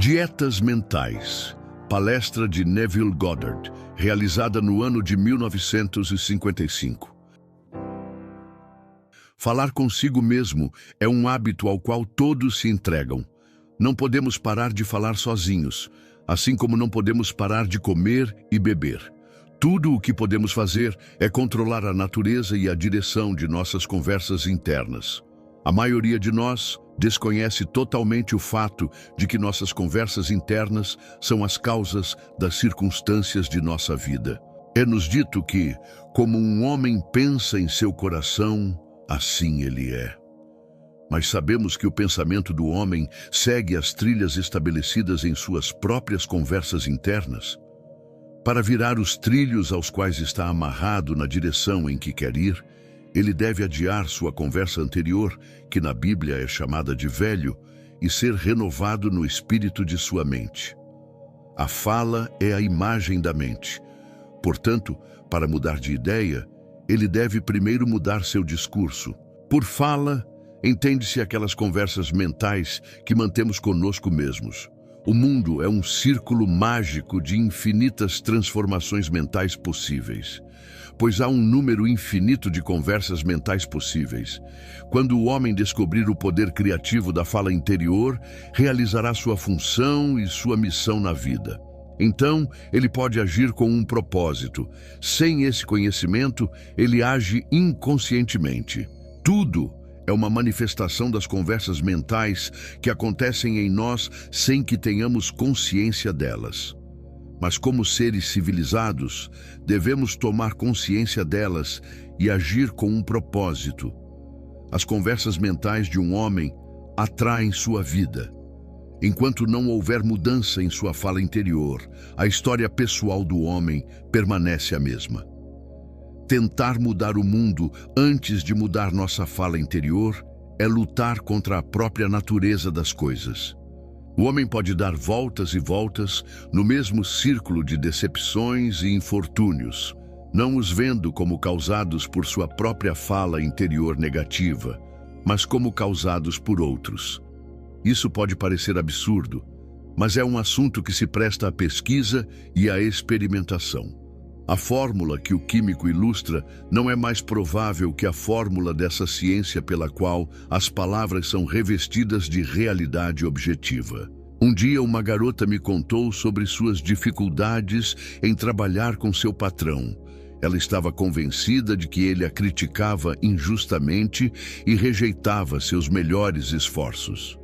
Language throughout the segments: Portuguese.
Dietas mentais. Palestra de Neville Goddard, realizada no ano de 1955. Falar consigo mesmo é um hábito ao qual todos se entregam. Não podemos parar de falar sozinhos, assim como não podemos parar de comer e beber. Tudo o que podemos fazer é controlar a natureza e a direção de nossas conversas internas. A maioria de nós desconhece totalmente o fato de que nossas conversas internas são as causas das circunstâncias de nossa vida. É-nos dito que, como um homem pensa em seu coração, assim ele é. Mas sabemos que o pensamento do homem segue as trilhas estabelecidas em suas próprias conversas internas. Para virar os trilhos aos quais está amarrado na direção em que quer ir, ele deve adiar sua conversa anterior, que na Bíblia é chamada de velho, e ser renovado no espírito de sua mente. A fala é a imagem da mente. Portanto, para mudar de ideia, ele deve primeiro mudar seu discurso. Por fala, entende-se aquelas conversas mentais que mantemos conosco mesmos. O mundo é um círculo mágico de infinitas transformações mentais possíveis, pois há um número infinito de conversas mentais possíveis. Quando o homem descobrir o poder criativo da fala interior, realizará sua função e sua missão na vida. Então, ele pode agir com um propósito. Sem esse conhecimento, ele age inconscientemente. Tudo é uma manifestação das conversas mentais que acontecem em nós sem que tenhamos consciência delas. Mas como seres civilizados, devemos tomar consciência delas e agir com um propósito. As conversas mentais de um homem atraem sua vida. Enquanto não houver mudança em sua fala interior, a história pessoal do homem permanece a mesma. Tentar mudar o mundo antes de mudar nossa fala interior é lutar contra a própria natureza das coisas. O homem pode dar voltas e voltas no mesmo círculo de decepções e infortúnios, não os vendo como causados por sua própria fala interior negativa, mas como causados por outros. Isso pode parecer absurdo, mas é um assunto que se presta à pesquisa e à experimentação. A fórmula que o químico ilustra não é mais provável que a fórmula dessa ciência pela qual as palavras são revestidas de realidade objetiva. Um dia uma garota me contou sobre suas dificuldades em trabalhar com seu patrão. Ela estava convencida de que ele a criticava injustamente e rejeitava seus melhores esforços.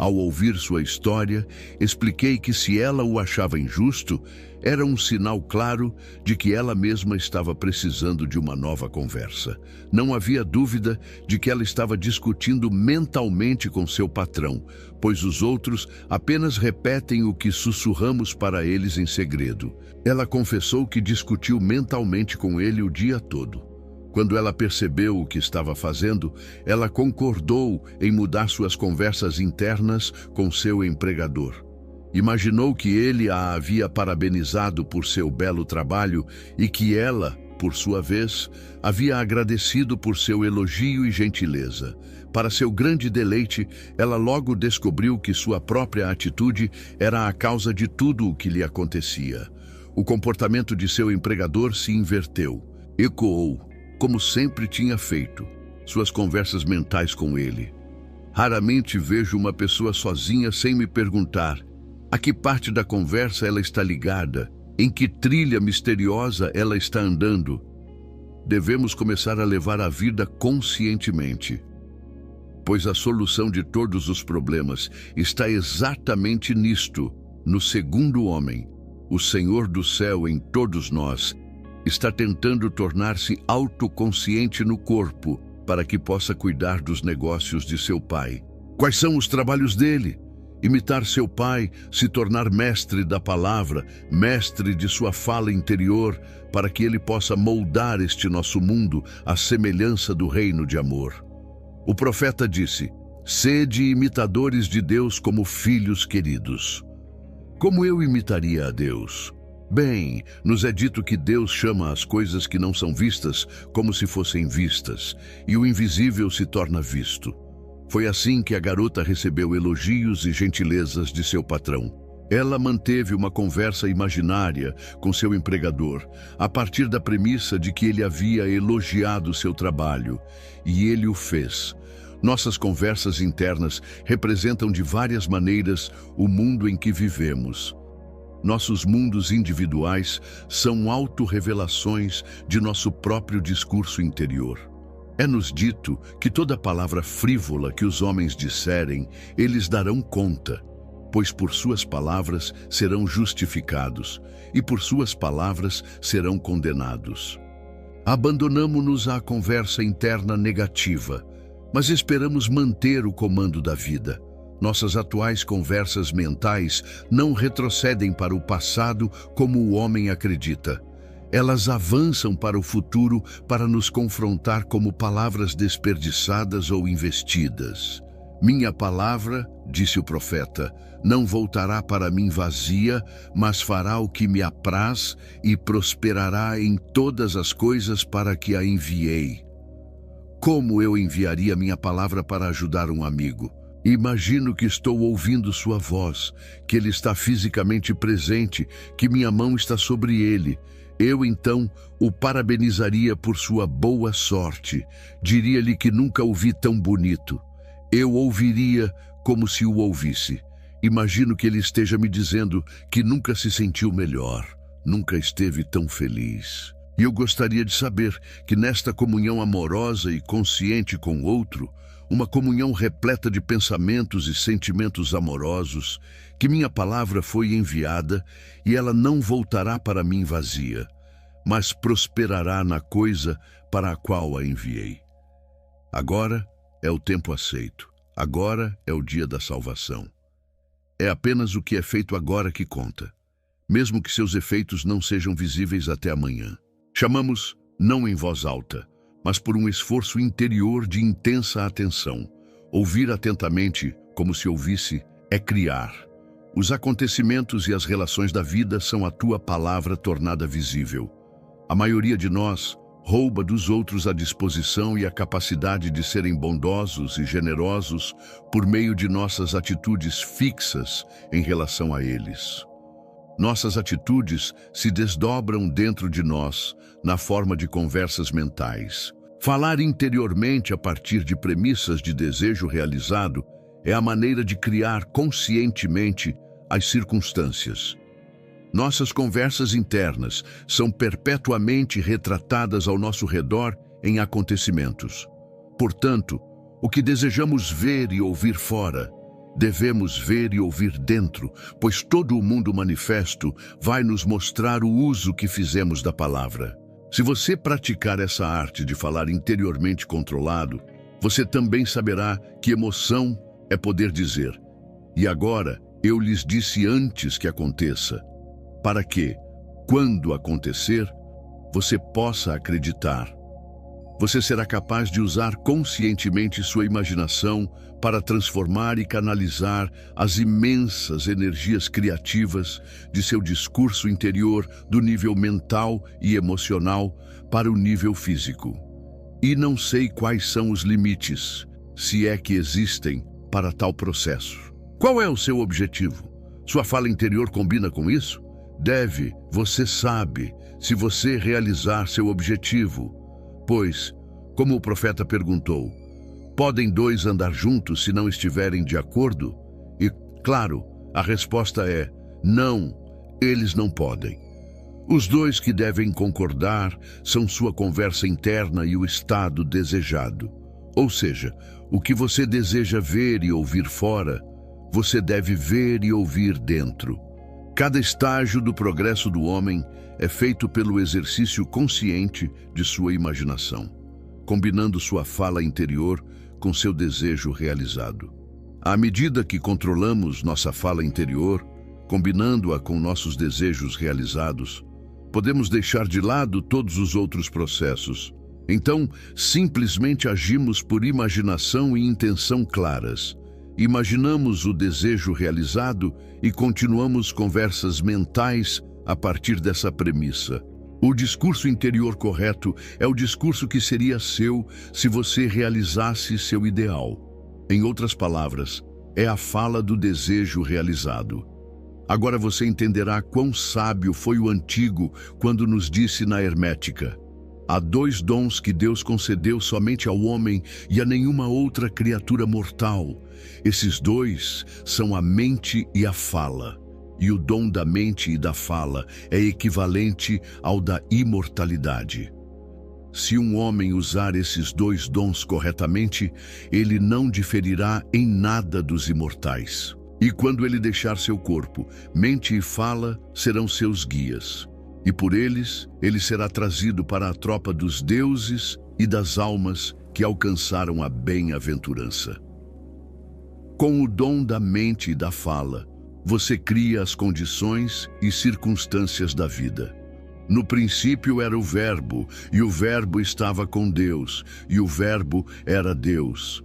Ao ouvir sua história, expliquei que se ela o achava injusto, era um sinal claro de que ela mesma estava precisando de uma nova conversa. Não havia dúvida de que ela estava discutindo mentalmente com seu patrão, pois os outros apenas repetem o que sussurramos para eles em segredo. Ela confessou que discutiu mentalmente com ele o dia todo. Quando ela percebeu o que estava fazendo, ela concordou em mudar suas conversas internas com seu empregador. Imaginou que ele a havia parabenizado por seu belo trabalho e que ela, por sua vez, havia agradecido por seu elogio e gentileza. Para seu grande deleite, ela logo descobriu que sua própria atitude era a causa de tudo o que lhe acontecia. O comportamento de seu empregador se inverteu, ecoou, como sempre tinha feito, suas conversas mentais com ele. Raramente vejo uma pessoa sozinha sem me perguntar a que parte da conversa ela está ligada, em que trilha misteriosa ela está andando. Devemos começar a levar a vida conscientemente, pois a solução de todos os problemas está exatamente nisto, no segundo homem. O Senhor do céu em todos nós está tentando tornar-se autoconsciente no corpo para que possa cuidar dos negócios de seu pai. Quais são os trabalhos dele? Imitar seu pai, se tornar mestre da palavra, mestre de sua fala interior, para que ele possa moldar este nosso mundo à semelhança do reino de amor. O profeta disse: "Sede imitadores de Deus como filhos queridos." Como eu imitaria a Deus? Bem, nos é dito que Deus chama as coisas que não são vistas como se fossem vistas, e o invisível se torna visto. Foi assim que a garota recebeu elogios e gentilezas de seu patrão. Ela manteve uma conversa imaginária com seu empregador, a partir da premissa de que ele havia elogiado seu trabalho, e ele o fez. Nossas conversas internas representam de várias maneiras o mundo em que vivemos. Nossos mundos individuais são autorrevelações de nosso próprio discurso interior. É-nos dito que toda palavra frívola que os homens disserem, eles darão conta, pois por suas palavras serão justificados, e por suas palavras serão condenados. Abandonamo-nos à conversa interna negativa, mas esperamos manter o comando da vida. Nossas atuais conversas mentais não retrocedem para o passado como o homem acredita. Elas avançam para o futuro para nos confrontar como palavras desperdiçadas ou investidas. Minha palavra, disse o profeta, não voltará para mim vazia, mas fará o que me apraz e prosperará em todas as coisas para que a enviei. Como eu enviaria minha palavra para ajudar um amigo? Imagino que estou ouvindo sua voz, que ele está fisicamente presente, que minha mão está sobre ele. Eu, então, o parabenizaria por sua boa sorte. Diria-lhe que nunca o vi tão bonito. Eu ouviria como se o ouvisse. Imagino que ele esteja me dizendo que nunca se sentiu melhor, nunca esteve tão feliz. E eu gostaria de saber que nesta comunhão amorosa e consciente com o outro, uma comunhão repleta de pensamentos e sentimentos amorosos, que minha palavra foi enviada e ela não voltará para mim vazia, mas prosperará na coisa para a qual a enviei. Agora é o tempo aceito. Agora é o dia da salvação. É apenas o que é feito agora que conta, mesmo que seus efeitos não sejam visíveis até amanhã. Chamamos não em voz alta, mas por um esforço interior de intensa atenção. Ouvir atentamente, como se ouvisse, é criar. Os acontecimentos e as relações da vida são a tua palavra tornada visível. A maioria de nós rouba dos outros a disposição e a capacidade de serem bondosos e generosos por meio de nossas atitudes fixas em relação a eles. Nossas atitudes se desdobram dentro de nós na forma de conversas mentais. Falar interiormente a partir de premissas de desejo realizado é a maneira de criar conscientemente as circunstâncias. Nossas conversas internas são perpetuamente retratadas ao nosso redor em acontecimentos. Portanto, o que desejamos ver e ouvir fora, devemos ver e ouvir dentro, pois todo o mundo manifesto vai nos mostrar o uso que fizemos da palavra. Se você praticar essa arte de falar interiormente controlado, você também saberá que emoção é poder dizer: "E agora eu lhes disse antes que aconteça", para que, quando acontecer, você possa acreditar. Você será capaz de usar conscientemente sua imaginação para transformar e canalizar as imensas energias criativas de seu discurso interior do nível mental e emocional para o nível físico. E não sei quais são os limites, se é que existem, para tal processo. Qual é o seu objetivo? Sua fala interior combina com isso? Você sabe, se você realizar seu objetivo. Pois, como o profeta perguntou, podem dois andar juntos se não estiverem de acordo? E, claro, a resposta é, não, eles não podem. Os dois que devem concordar são sua conversa interna e o estado desejado. Ou seja, o que você deseja ver e ouvir fora, você deve ver e ouvir dentro. Cada estágio do progresso do homem é feito pelo exercício consciente de sua imaginação, combinando sua fala interior com seu desejo realizado. À medida que controlamos nossa fala interior, combinando-a com nossos desejos realizados, podemos deixar de lado todos os outros processos. Então, simplesmente agimos por imaginação e intenção claras. Imaginamos o desejo realizado e continuamos conversas mentais a partir dessa premissa. O discurso interior correto é o discurso que seria seu se você realizasse seu ideal. Em outras palavras, é a fala do desejo realizado. Agora você entenderá quão sábio foi o antigo quando nos disse na hermética: há 2 dons que Deus concedeu somente ao homem e a nenhuma outra criatura mortal. Esses 2 são a mente e a fala. E o dom da mente e da fala é equivalente ao da imortalidade. Se um homem usar esses 2 dons corretamente, ele não diferirá em nada dos imortais. E quando ele deixar seu corpo, mente e fala serão seus guias. E por eles, ele será trazido para a tropa dos deuses e das almas que alcançaram a bem-aventurança. Com o dom da mente e da fala, você cria as condições e circunstâncias da vida. No princípio era o Verbo, e o Verbo estava com Deus, e o Verbo era Deus.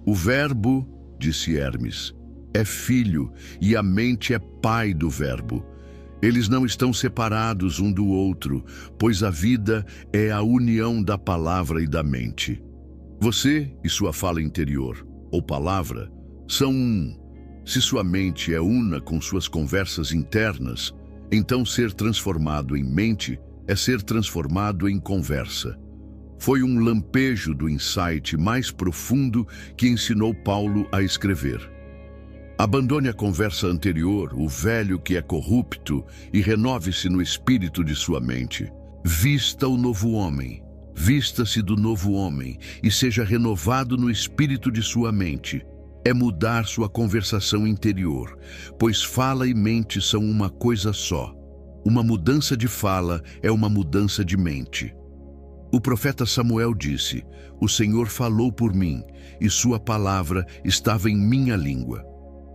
O Verbo, disse Hermes, é filho, e a mente é pai do Verbo. Eles não estão separados um do outro, pois a vida é a união da palavra e da mente. Você e sua fala interior, ou palavra, são um. Se sua mente é una com suas conversas internas, então ser transformado em mente é ser transformado em conversa. Foi um lampejo do insight mais profundo que ensinou Paulo a escrever. Abandone a conversa anterior, o velho que é corrupto, e renove-se no espírito de sua mente. Vista o novo homem, vista-se do novo homem, e seja renovado no espírito de sua mente. É mudar sua conversação interior, pois fala e mente são uma coisa só. Uma mudança de fala é uma mudança de mente. O profeta Samuel disse: o Senhor falou por mim, e sua palavra estava em minha língua.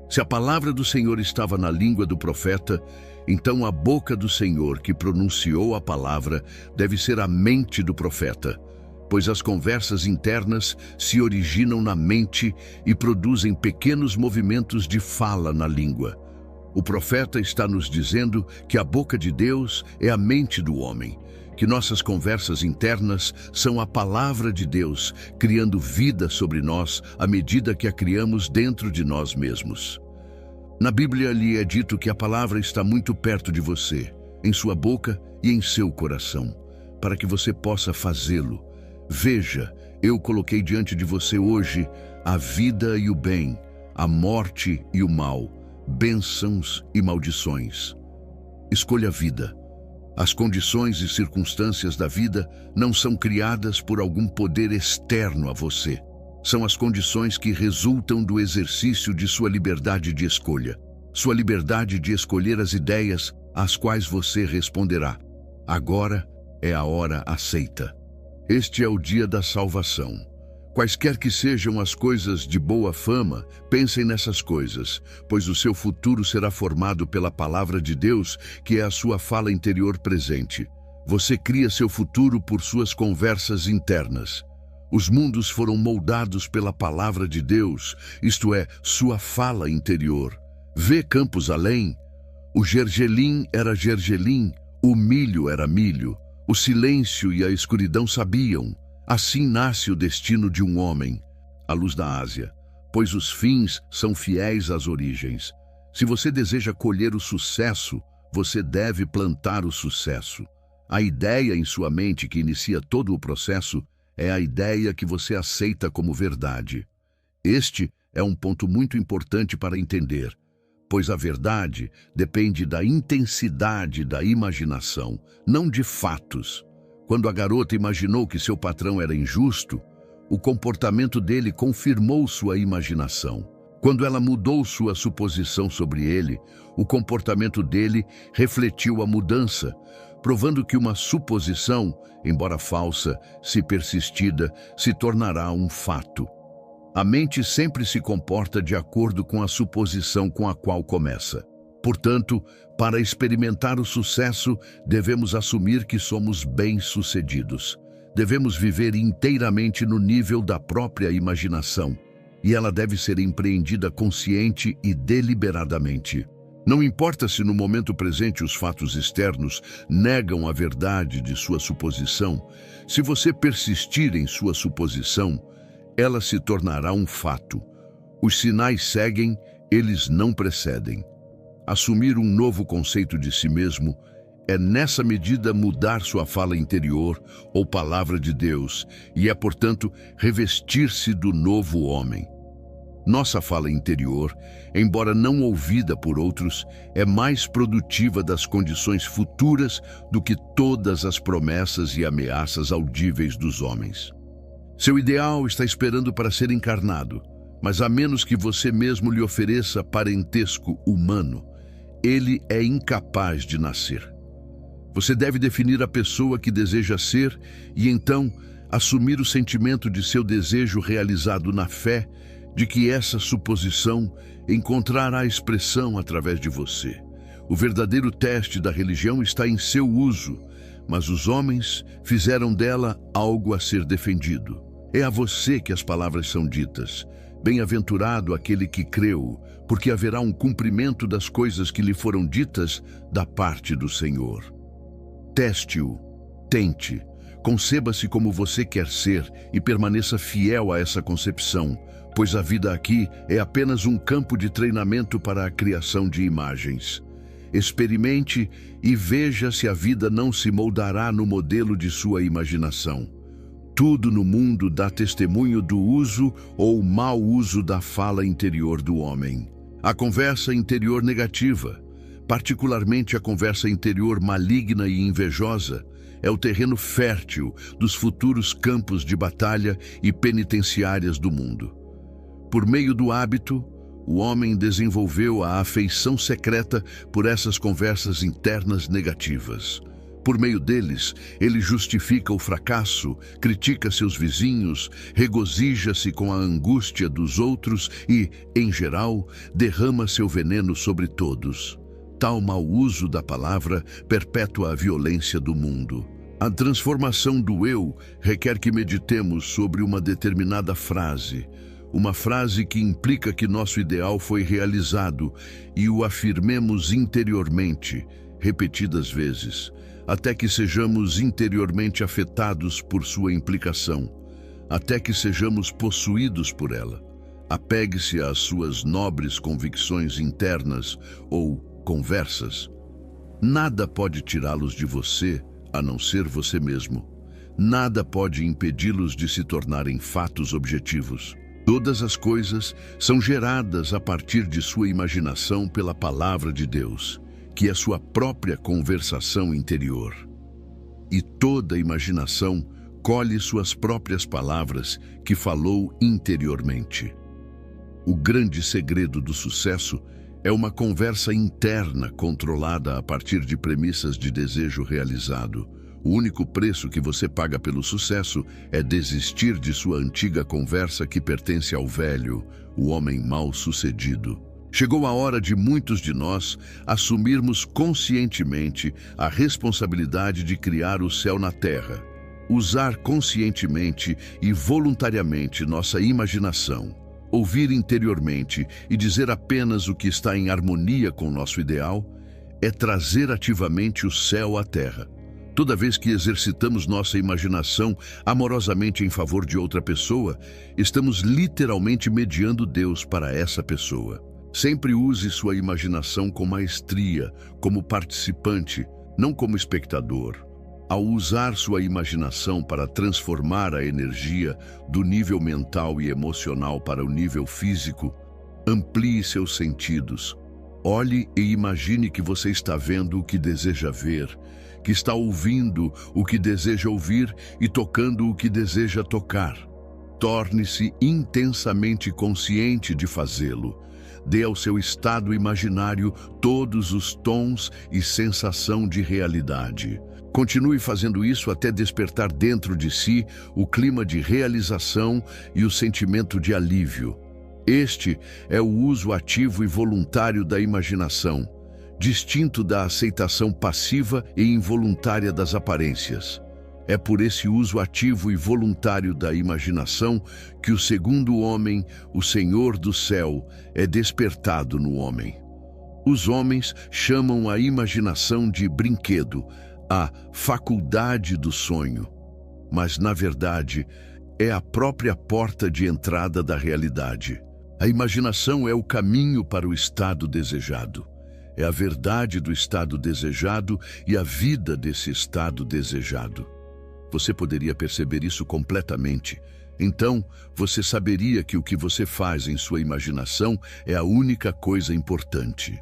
Se a palavra do Senhor estava na língua do profeta, então a boca do Senhor que pronunciou a palavra deve ser a mente do profeta, pois as conversas internas se originam na mente e produzem pequenos movimentos de fala na língua. O profeta está nos dizendo que a boca de Deus é a mente do homem, que nossas conversas internas são a palavra de Deus, criando vida sobre nós à medida que a criamos dentro de nós mesmos. Na Bíblia lhe é dito que a palavra está muito perto de você, em sua boca e em seu coração, para que você possa fazê-lo. Veja, eu coloquei diante de você hoje a vida e o bem, a morte e o mal, bênçãos e maldições. Escolha a vida. As condições e circunstâncias da vida não são criadas por algum poder externo a você. São as condições que resultam do exercício de sua liberdade de escolha. Sua liberdade de escolher as ideias às quais você responderá. Agora é a hora aceita. Este é o dia da salvação. Quaisquer que sejam as coisas de boa fama, pensem nessas coisas, pois o seu futuro será formado pela palavra de Deus, que é a sua fala interior presente. Você cria seu futuro por suas conversas internas. Os mundos foram moldados pela palavra de Deus, isto é, sua fala interior. Vê campos além. O gergelim era gergelim, o milho era milho. O silêncio e a escuridão sabiam. Assim nasce o destino de um homem, a luz da Ásia, pois os fins são fiéis às origens. Se você deseja colher o sucesso, você deve plantar o sucesso. A ideia em sua mente que inicia todo o processo é a ideia que você aceita como verdade. Este é um ponto muito importante para entender, pois a verdade depende da intensidade da imaginação, não de fatos. Quando a garota imaginou que seu patrão era injusto, o comportamento dele confirmou sua imaginação. Quando ela mudou sua suposição sobre ele, o comportamento dele refletiu a mudança, provando que uma suposição, embora falsa, se persistida, se tornará um fato. A mente sempre se comporta de acordo com a suposição com a qual começa. Portanto, para experimentar o sucesso, devemos assumir que somos bem-sucedidos. Devemos viver inteiramente no nível da própria imaginação, e ela deve ser empreendida consciente e deliberadamente. Não importa se no momento presente os fatos externos negam a verdade de sua suposição, se você persistir em sua suposição, ela se tornará um fato. Os sinais seguem, eles não precedem. Assumir um novo conceito de si mesmo é, nessa medida, mudar sua fala interior ou palavra de Deus e é, portanto, revestir-se do novo homem. Nossa fala interior, embora não ouvida por outros, é mais produtiva das condições futuras do que todas as promessas e ameaças audíveis dos homens. Seu ideal está esperando para ser encarnado, mas a menos que você mesmo lhe ofereça parentesco humano, ele é incapaz de nascer. Você deve definir a pessoa que deseja ser e então assumir o sentimento de seu desejo realizado na fé de que essa suposição encontrará expressão através de você. O verdadeiro teste da religião está em seu uso, mas os homens fizeram dela algo a ser defendido. É a você que as palavras são ditas. Bem-aventurado aquele que creu, porque haverá um cumprimento das coisas que lhe foram ditas da parte do Senhor. Teste-o, tente, conceba-se como você quer ser e permaneça fiel a essa concepção, pois a vida aqui é apenas um campo de treinamento para a criação de imagens. Experimente e veja se a vida não se moldará no modelo de sua imaginação. Tudo no mundo dá testemunho do uso ou mau uso da fala interior do homem. A conversa interior negativa, particularmente a conversa interior maligna e invejosa, é o terreno fértil dos futuros campos de batalha e penitenciárias do mundo. Por meio do hábito, o homem desenvolveu a afeição secreta por essas conversas internas negativas. Por meio deles, ele justifica o fracasso, critica seus vizinhos, regozija-se com a angústia dos outros e, em geral, derrama seu veneno sobre todos. Tal mau uso da palavra perpetua a violência do mundo. A transformação do eu requer que meditemos sobre uma determinada frase, uma frase que implica que nosso ideal foi realizado e o afirmemos interiormente, repetidas vezes, até que sejamos interiormente afetados por sua implicação, até que sejamos possuídos por ela. Apegue-se às suas nobres convicções internas ou conversas. Nada pode tirá-los de você, a não ser você mesmo. Nada pode impedi-los de se tornarem fatos objetivos. Todas as coisas são geradas a partir de sua imaginação pela palavra de Deus, que é sua própria conversação interior. E toda imaginação colhe suas próprias palavras que falou interiormente. O grande segredo do sucesso é uma conversa interna controlada a partir de premissas de desejo realizado. O único preço que você paga pelo sucesso é desistir de sua antiga conversa que pertence ao velho, o homem mal-sucedido. Chegou a hora de muitos de nós assumirmos conscientemente a responsabilidade de criar o céu na terra, usar conscientemente e voluntariamente nossa imaginação, ouvir interiormente e dizer apenas o que está em harmonia com nosso ideal, é trazer ativamente o céu à terra. Toda vez que exercitamos nossa imaginação amorosamente em favor de outra pessoa, estamos literalmente mediando Deus para essa pessoa. Sempre use sua imaginação com maestria, como participante, não como espectador. Ao usar sua imaginação para transformar a energia do nível mental e emocional para o nível físico, amplie seus sentidos. Olhe e imagine que você está vendo o que deseja ver, que está ouvindo o que deseja ouvir e tocando o que deseja tocar. Torne-se intensamente consciente de fazê-lo. Dê ao seu estado imaginário todos os tons e sensação de realidade. Continue fazendo isso até despertar dentro de si o clima de realização e o sentimento de alívio. Este é o uso ativo e voluntário da imaginação, distinto da aceitação passiva e involuntária das aparências. É por esse uso ativo e voluntário da imaginação que o segundo homem, o Senhor do céu, é despertado no homem. Os homens chamam a imaginação de brinquedo, a faculdade do sonho, mas, na verdade, é a própria porta de entrada da realidade. A A imaginação é o caminho para o estado desejado. É a verdade do estado desejado e a vida desse estado desejado. Você poderia perceber isso completamente. Então, você saberia que o que você faz em sua imaginação é a única coisa importante.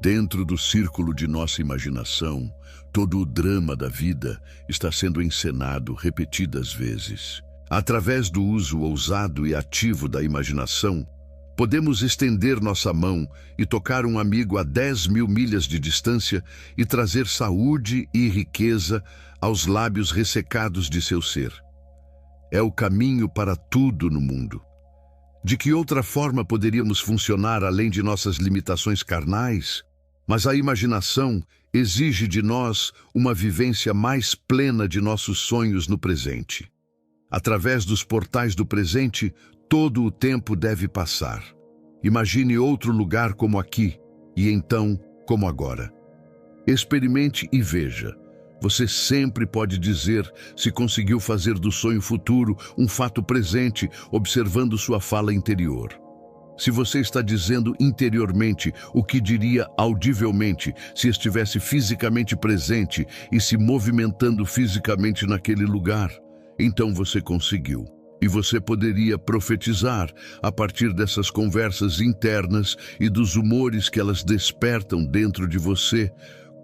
Dentro do círculo de nossa imaginação, todo o drama da vida está sendo encenado repetidas vezes. Através do uso ousado e ativo da imaginação, podemos estender nossa mão e tocar um amigo a 10.000 milhas de distância e trazer saúde e riqueza aos lábios ressecados de seu ser. É o caminho para tudo no mundo. De que outra forma poderíamos funcionar além de nossas limitações carnais? Mas a imaginação exige de nós uma vivência mais plena de nossos sonhos no presente. Através dos portais do presente, todo o tempo deve passar. Imagine outro lugar como aqui, e então como agora. Experimente e veja. Você sempre pode dizer se conseguiu fazer do sonho futuro um fato presente, observando sua fala interior. Se você está dizendo interiormente o que diria audivelmente se estivesse fisicamente presente e se movimentando fisicamente naquele lugar, então você conseguiu. E você poderia profetizar a partir dessas conversas internas e dos humores que elas despertam dentro de você,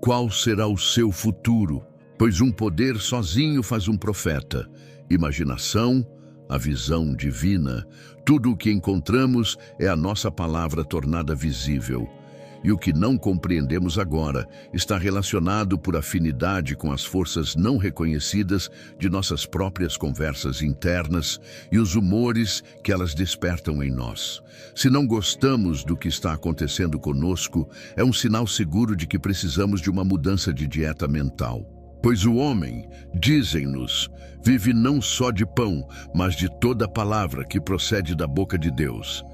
qual será o seu futuro, pois um poder sozinho faz um profeta. Imaginação, a visão divina, tudo o que encontramos é a nossa palavra tornada visível. E o que não compreendemos agora está relacionado por afinidade com as forças não reconhecidas de nossas próprias conversas internas e os humores que elas despertam em nós. Se não gostamos do que está acontecendo conosco, é um sinal seguro de que precisamos de uma mudança de dieta mental. Pois o homem, dizem-nos, vive não só de pão, mas de toda palavra que procede da boca de Deus.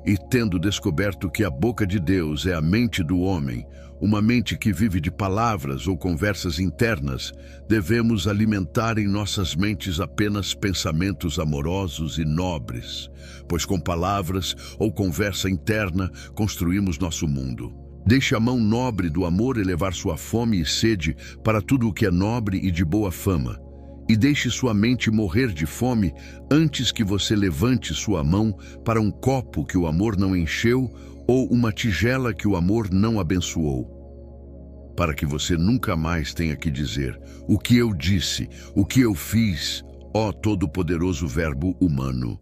E tendo descoberto que a boca de Deus é a mente do homem, uma mente que vive de palavras ou conversas internas, devemos alimentar em nossas mentes apenas pensamentos amorosos e nobres, pois com palavras ou conversa interna construímos nosso mundo. Deixe a mão nobre do amor elevar sua fome e sede para tudo o que é nobre e de boa fama. E deixe sua mente morrer de fome antes que você levante sua mão para um copo que o amor não encheu ou uma tigela que o amor não abençoou. Para que você nunca mais tenha que dizer o que eu disse, o que eu fiz, ó todo-poderoso verbo humano.